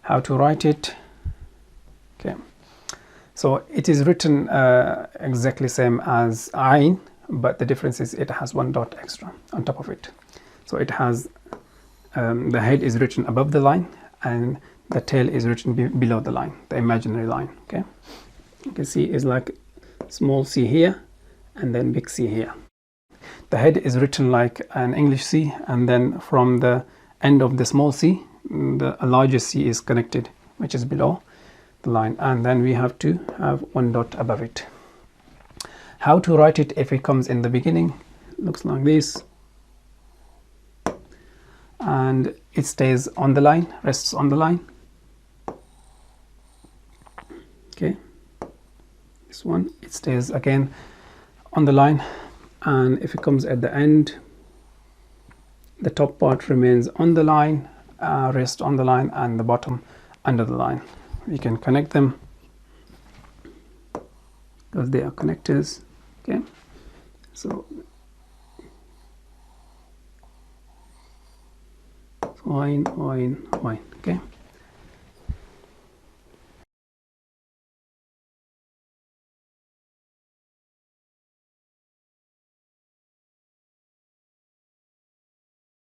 how to write it. Okay, so it is written exactly same as Ayn, but the difference is it has one dot extra on top of it. So it has the head is written above the line and the tail is written below the line, the imaginary line. Okay, you can see it's like small c here and then big C here. The head is written like an English C, and then from the end of the small c, the larger C is connected, which is below the line, and then we have to have one dot above it. How to write it if it comes in the beginning? Looks like this, and it stays on the line, rests on the line. Okay, this one, it stays again on the line, and if it comes at the end, the top part remains on the line, rest on the line, and the bottom under the line. We can connect them because they are connectors. Okay, so Ghayn. Okay.